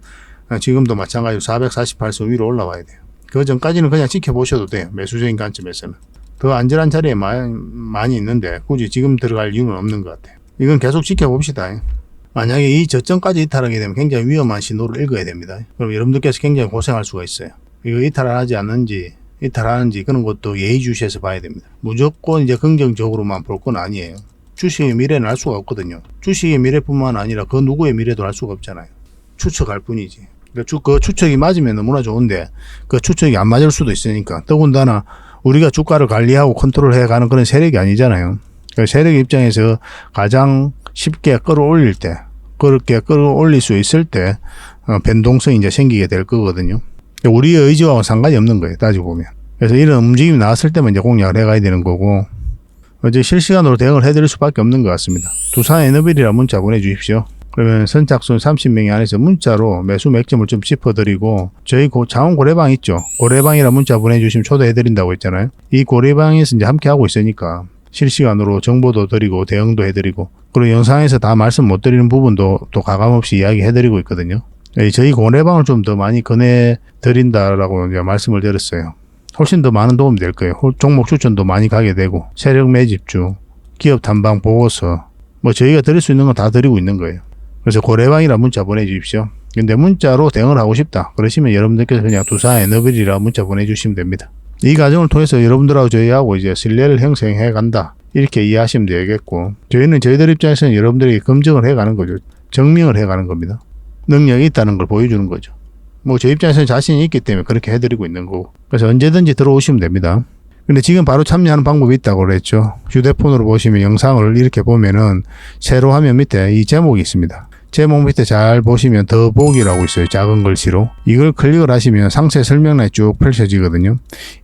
지금도 마찬가지로 448선 위로 올라와야 돼요. 그 전까지는 그냥 지켜보셔도 돼요. 매수적인 관점에서는. 더 안전한 자리에 많이 있는데 굳이 지금 들어갈 이유는 없는 것 같아요. 이건 계속 지켜봅시다. 만약에 이 저점까지 이탈하게 되면 굉장히 위험한 신호를 읽어야 됩니다. 그럼 여러분들께서 굉장히 고생할 수가 있어요. 이거 이탈을 하지 않는지 이탈하는지 그런 것도 예의주시해서 봐야 됩니다. 무조건 이제 긍정적으로만 볼 건 아니에요. 주식의 미래는 알 수가 없거든요. 주식의 미래뿐만 아니라 그 누구의 미래도 알 수가 없잖아요. 추측할 뿐이지. 그 추측이 맞으면 너무나 좋은데 그 추측이 안 맞을 수도 있으니까, 더군다나 우리가 주가를 관리하고 컨트롤해 가는 그런 세력이 아니잖아요. 그 세력의 입장에서 가장 쉽게 끌어올릴 때, 그렇게 끌어올릴 수 있을 때 변동성이 이제 생기게 될 거거든요. 우리의 의지와 상관이 없는 거예요, 따지고 보면. 그래서 이런 움직임이 나왔을 때만 이제 공략을 해가야 되는 거고, 이제 실시간으로 대응을 해드릴 수밖에 없는 것 같습니다. 두산 에너빌이라 문자 보내주십시오. 그러면 선착순 30명이 안에서 문자로 매수 맥점을 좀 짚어드리고, 저희 자원 고래방 있죠. 고래방이라 문자 보내주시면 초대해드린다고 했잖아요. 이 고래방에서 이제 함께 하고 있으니까 실시간으로 정보도 드리고 대응도 해드리고, 그리고 영상에서 다 말씀 못 드리는 부분도 또 가감없이 이야기해드리고 있거든요. 저희 고래방을 좀 더 많이 권해드린다라고 이제 말씀을 드렸어요. 훨씬 더 많은 도움이 될 거예요. 종목 추천도 많이 가게 되고, 세력 매집주, 기업 탐방 보고서, 뭐 저희가 드릴 수 있는 건 다 드리고 있는 거예요. 그래서 고래방이라 문자 보내주십시오. 근데 문자로 대응을 하고 싶다 그러시면 여러분들께서 그냥 두산 에너빌이라 문자 보내주시면 됩니다. 이 과정을 통해서 여러분들하고 저희하고 이제 신뢰를 형성해 간다, 이렇게 이해하시면 되겠고, 저희는 저희들 입장에서는 여러분들에게 검증을 해가는 거죠. 증명을 해가는 겁니다. 능력이 있다는 걸 보여주는 거죠. 뭐 제 입장에서는 자신이 있기 때문에 그렇게 해드리고 있는 거고, 그래서 언제든지 들어오시면 됩니다. 근데 지금 바로 참여하는 방법이 있다고 그랬죠. 휴대폰으로 보시면 영상을 이렇게 보면은 세로 화면 밑에 이 제목이 있습니다. 제목 밑에 잘 보시면 더보기라고 있어요. 작은 글씨로. 이걸 클릭을 하시면 상세 설명란이 쭉 펼쳐지거든요.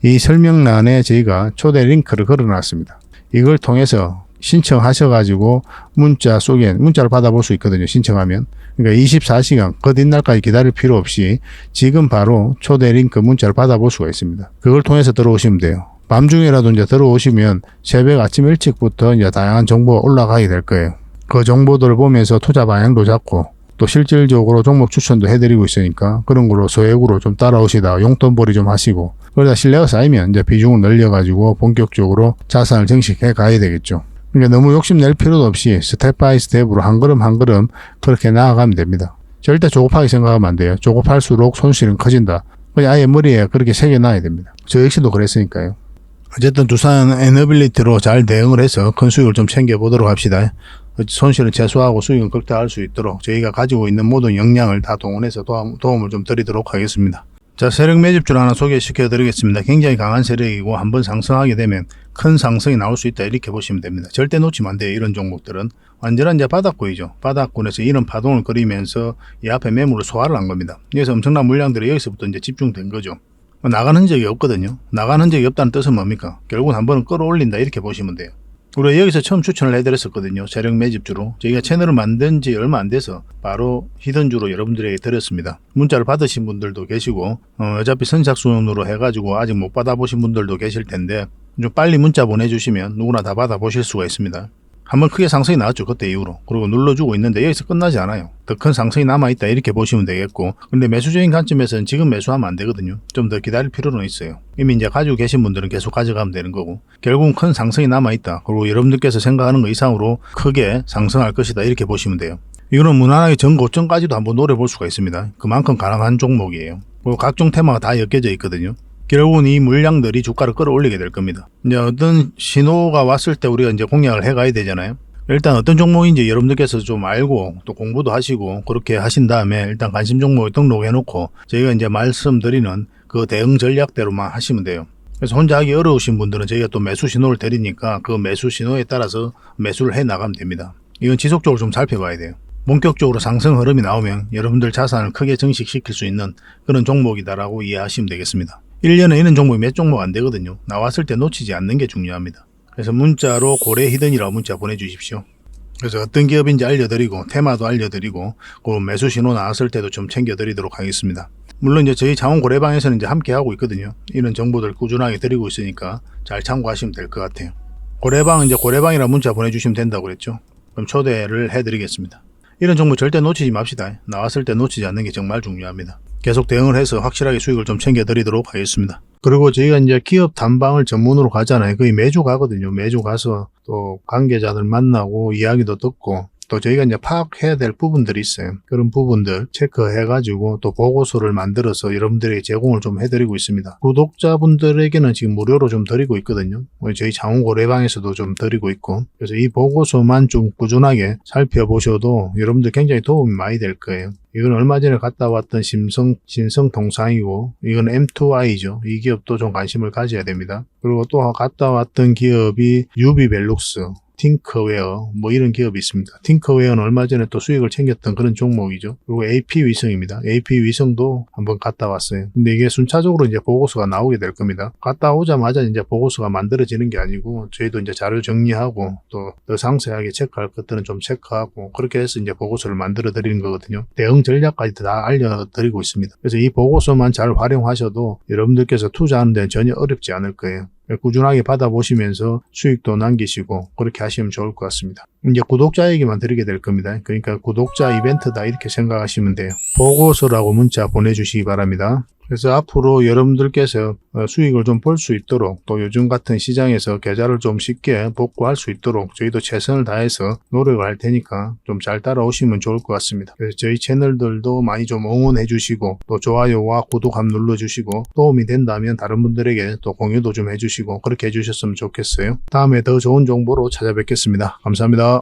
이 설명란에 저희가 초대 링크를 걸어놨습니다. 이걸 통해서 신청하셔가지고 문자를 받아볼 수 있거든요. 신청하면. 그러니까 24시간 뒷날까지 기다릴 필요 없이 지금 바로 초대 링크 문자를 받아볼 수가 있습니다. 그걸 통해서 들어오시면 돼요. 밤중에라도 이제 들어오시면 새벽 아침 일찍부터 이제 다양한 정보가 올라가게 될 거예요. 그 정보들을 보면서 투자 방향도 잡고, 또 실질적으로 종목 추천도 해드리고 있으니까 그런 걸로 소액으로 좀 따라오시다가 용돈벌이 좀 하시고, 그러다 신뢰가 쌓이면 이제 비중을 늘려가지고 본격적으로 자산을 증식해 가야 되겠죠. 그러니까 너무 욕심낼 필요도 없이 스텝 바이 스텝으로 한 걸음 한 걸음 그렇게 나아가면 됩니다. 절대 조급하게 생각하면 안 돼요. 조급할수록 손실은 커진다. 그냥 아예 머리에 그렇게 새겨놔야 됩니다. 저 역시도 그랬으니까요. 어쨌든 두산 에너빌리티로 잘 대응을 해서 큰 수익을 좀 챙겨보도록 합시다. 손실을 최소화하고 수익을 극대화할 수 있도록 저희가 가지고 있는 모든 역량을 다 동원해서 도움을 좀 드리도록 하겠습니다. 자, 세력 매집주를 하나 소개시켜 드리겠습니다. 굉장히 강한 세력이고 한번 상승하게 되면 큰 상승이 나올 수 있다, 이렇게 보시면 됩니다. 절대 놓치면 안 돼요. 이런 종목들은 완전한 이제 바닥권이죠. 바닥권에서 이런 파동을 그리면서 이 앞에 매물을 소화를 한 겁니다. 그래서 엄청난 물량들이 여기서부터 이제 집중된 거죠. 나간 흔적이 없거든요. 나간 흔적이 없다는 뜻은 뭡니까? 결국은 한 번은 끌어올린다, 이렇게 보시면 돼요. 우리가 여기서 처음 추천을 해드렸었거든요. 세력 매집주로. 저희가 채널을 만든 지 얼마 안 돼서 바로 히든주로 여러분들에게 드렸습니다. 문자를 받으신 분들도 계시고, 어차피 선착순으로 해가지고 아직 못 받아보신 분들도 계실 텐데, 좀 빨리 문자 보내주시면 누구나 다 받아보실 수가 있습니다. 한번 크게 상승이 나왔죠. 그때 이후로. 그리고 눌러주고 있는데 여기서 끝나지 않아요. 더 큰 상승이 남아있다, 이렇게 보시면 되겠고, 근데 매수적인 관점에서는 지금 매수하면 안 되거든요. 좀 더 기다릴 필요는 있어요. 이미 이제 가지고 계신 분들은 계속 가져가면 되는 거고, 결국은 큰 상승이 남아있다, 그리고 여러분들께서 생각하는 것 이상으로 크게 상승할 것이다, 이렇게 보시면 돼요. 이거는 무난하게 전고점까지도 한번 노려볼 수가 있습니다. 그만큼 가능한 종목이에요. 그리고 각종 테마가 다 엮여져 있거든요. 결국은 이 물량들이 주가를 끌어올리게 될 겁니다. 이제 어떤 신호가 왔을 때 우리가 이제 공략을 해 가야 되잖아요. 일단 어떤 종목인지 여러분들께서 좀 알고 또 공부도 하시고 그렇게 하신 다음에 일단 관심 종목에 등록해 놓고 저희가 이제 말씀드리는 그 대응 전략대로만 하시면 돼요. 그래서 혼자 하기 어려우신 분들은 저희가 또 매수 신호를 드리니까 그 매수 신호에 따라서 매수를 해 나가면 됩니다. 이건 지속적으로 좀 살펴봐야 돼요. 본격적으로 상승 흐름이 나오면 여러분들 자산을 크게 증식시킬 수 있는 그런 종목이다라고 이해하시면 되겠습니다. 1년에 이런 종목이 몇 종목 안 되거든요. 나왔을 때 놓치지 않는 게 중요합니다. 그래서 문자로 고래 히든이라고 문자 보내주십시오. 그래서 어떤 기업인지 알려드리고 테마도 알려드리고 그 매수 신호 나왔을 때도 좀 챙겨드리도록 하겠습니다. 물론 이제 저희 자원 고래방에서는 이제 함께 하고 있거든요. 이런 정보들 꾸준하게 드리고 있으니까 잘 참고하시면 될 것 같아요. 고래방은 이제 고래방이라고 문자 보내주시면 된다고 그랬죠. 그럼 초대를 해드리겠습니다. 이런 정보 절대 놓치지 맙시다. 나왔을 때 놓치지 않는 게 정말 중요합니다. 계속 대응을 해서 확실하게 수익을 좀 챙겨드리도록 하겠습니다. 그리고 저희가 이제 기업 탐방을 전문으로 가잖아요. 거의 매주 가거든요. 매주 가서 또 관계자들 만나고 이야기도 듣고 또 저희가 이제 파악해야 될 부분들이 있어요. 그런 부분들 체크해가지고 또 보고서를 만들어서 여러분들에게 제공을 좀 해드리고 있습니다. 구독자분들에게는 지금 무료로 좀 드리고 있거든요. 저희 장원고래방에서도 좀 드리고 있고, 그래서 이 보고서만 좀 꾸준하게 살펴보셔도 여러분들 굉장히 도움이 많이 될 거예요. 이건 얼마 전에 갔다 왔던 신성통상이고, 이건 M2I죠. 이 기업도 좀 관심을 가져야 됩니다. 그리고 또 갔다 왔던 기업이 유비벨룩스, 팅커웨어 이런 기업이 있습니다. 팅커웨어는 얼마 전에 또 수익을 챙겼던 그런 종목이죠. 그리고 AP위성입니다. AP위성도 한번 갔다 왔어요. 근데 이게 순차적으로 이제 보고서가 나오게 될 겁니다. 갔다 오자마자 이제 보고서가 만들어지는 게 아니고 저희도 이제 자료 정리하고 또 더 상세하게 체크할 것들은 좀 체크하고 그렇게 해서 이제 보고서를 만들어 드리는 거거든요. 대응 전략까지 다 알려드리고 있습니다. 그래서 이 보고서만 잘 활용하셔도 여러분들께서 투자하는 데는 전혀 어렵지 않을 거예요. 꾸준하게 받아보시면서 수익도 남기시고 그렇게 하시면 좋을 것 같습니다. 이제 구독자에게만 드리게 될 겁니다. 그러니까 구독자 이벤트다 이렇게 생각하시면 돼요. 보고서라고 문자 보내주시기 바랍니다. 그래서 앞으로 여러분들께서 수익을 좀 볼 수 있도록 또 요즘 같은 시장에서 계좌를 좀 쉽게 복구할 수 있도록 저희도 최선을 다해서 노력을 할 테니까 좀 잘 따라오시면 좋을 것 같습니다. 그래서 저희 채널들도 많이 좀 응원해 주시고 또 좋아요와 구독 한번 눌러주시고 도움이 된다면 다른 분들에게 또 공유도 좀 해주시고 그렇게 해주셨으면 좋겠어요. 다음에 더 좋은 정보로 찾아뵙겠습니다. 감사합니다.